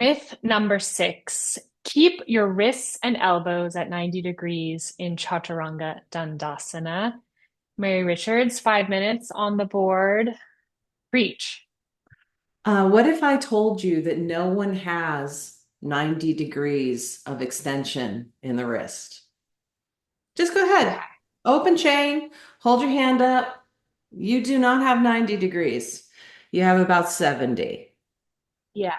Myth number 6, keep your wrists and elbows at 90 degrees in Chaturanga Dandasana. Mary Richards, 5 minutes on the board. Preach. What if I told you that no one has 90 degrees of extension in the wrist? Just go Okay. ahead. Open chain, hold your hand up. You do not have 90 degrees. You have about 70. Yeah.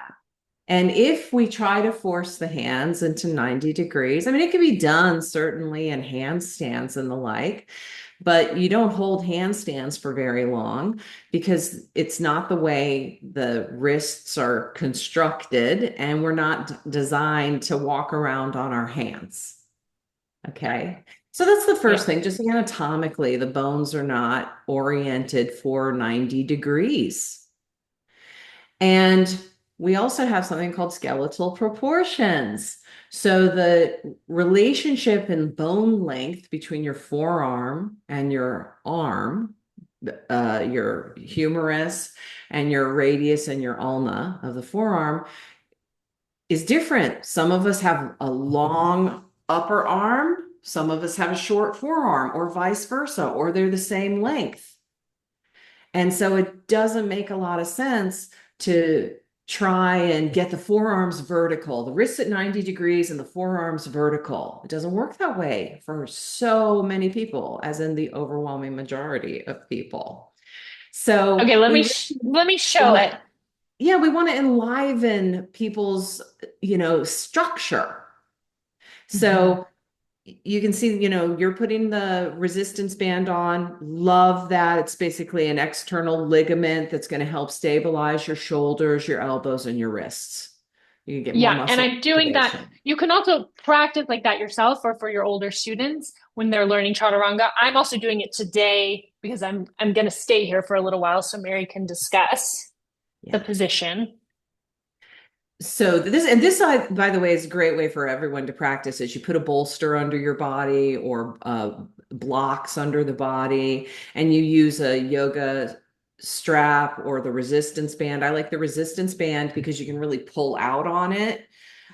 And if we try to force the hands into 90 degrees, I mean, it can be done certainly in handstands and the like, but you don't hold handstands for very long because it's not the way the wrists are constructed, and we're not designed to walk around on our hands. Okay. So that's the first Yeah. thing. Just anatomically, the bones are not oriented for 90 degrees. And we also have something called skeletal proportions. So the relationship in bone length between your forearm and your arm, your humerus and your radius and your ulna of the forearm is different. Some of us have a long upper arm, some of us have a short forearm, or vice versa, or they're the same length. And so it doesn't make a lot of sense to try and get the forearms vertical, the wrists at 90 degrees and the forearms vertical. It doesn't work that way for so many people, as in the overwhelming majority of people. So Okay, we let me show want it. to, yeah, we want to enliven people's, structure. Mhm. So you can see, you're putting the resistance band on. Love that. It's basically an external ligament that's going to help stabilize your shoulders, your elbows, and your wrists. You can get more Yeah, and muscle I'm doing that. activation. You can also practice like that yourself or for your older students when they're learning chaturanga. I'm also doing it today because I'm going to stay here for a little while so Mary can discuss the Yeah. position. So this, by the way, is a great way for everyone to practice. Is you put a bolster under your body or blocks under the body, and you use a yoga strap or the resistance band. I like the resistance band because you can really pull out on it.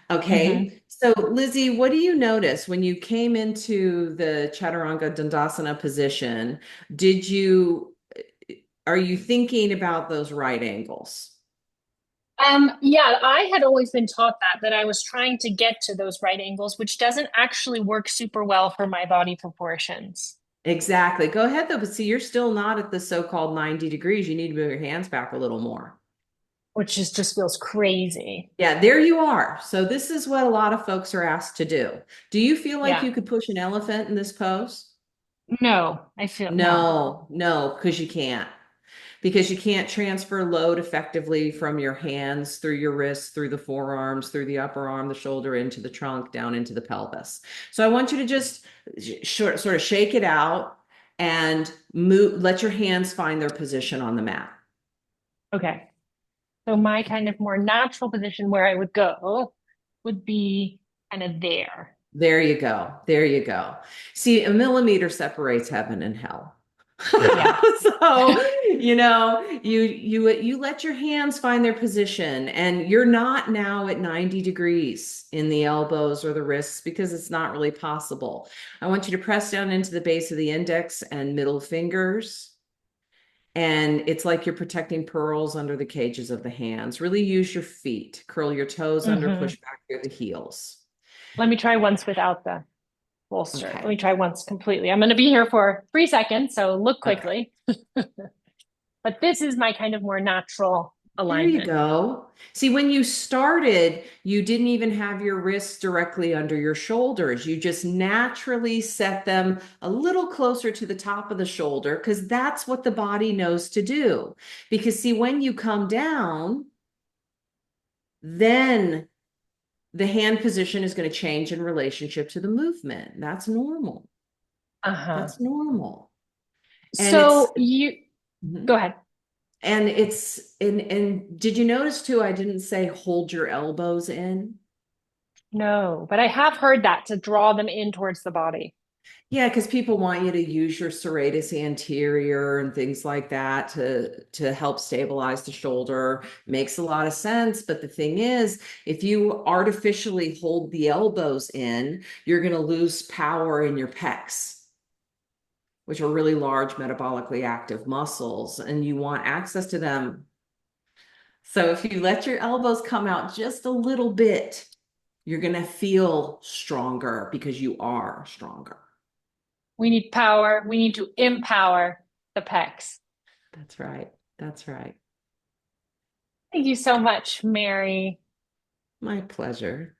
Hmm. Okay. So, Lizzie, what do you notice when you came into the Chaturanga Dandasana position? Did you, are you thinking about those right angles? Yeah, I had always been taught that I was trying to get to those right angles, which doesn't actually work super well for my body proportions, Exactly. Go ahead though, but see, you're still not at the so-called 90 degrees. You need to move your hands back a little more. which is just feels crazy. Yeah, there you are. So this is what a lot of folks are asked to do. Do you feel like Yeah. you could push an elephant in this pose? No, I feel no. No, no, because you can't. Because you can't transfer load effectively from your hands through your wrists, through the forearms, through the upper arm, the shoulder, into the trunk, down into the pelvis. So I want you to just sort of shake it out and move, let your hands find their position on the mat. Okay. So my kind of more natural position where I would go would be kind of there. There you go. There you go. See, a millimeter separates heaven and hell. Yeah. So, you let your hands find their position, and you're not now at 90 degrees in the elbows or the wrists because it's not really possible. I want you to press down into the base of the index and middle fingers. And it's like you're protecting pearls under the cages of the hands. Really use your feet, curl your toes under, Hmm. push back through the heels. Let me try once without the bolster. Let Okay. me try once completely. I'm going to be here for 3 seconds, so look Okay. quickly. But this is my kind of more natural There you alignment. go. See, when you started, you didn't even have your wrists directly under your shoulders. You just naturally set them a little closer to the top of the shoulder because that's what the body knows to do. Because, see, when you come down, then the hand position is going to change in relationship to the movement. That's normal. Uh-huh. That's normal. And it's, So you Mhm. go ahead. And did you notice too, I didn't say hold your elbows in. No, but I have heard that to draw them in towards the body. Yeah, because people want you to use your serratus anterior and things like that to help stabilize the shoulder. Makes a lot of sense. But the thing is, if you artificially hold the elbows in, you're going to lose power in your pecs, which are really large metabolically active muscles, and you want access to them. So if you let your elbows come out just a little bit, you're going to feel stronger because you are stronger. We need power. We need to empower the pecs. That's right. That's right. Thank you so much, Mary. My pleasure.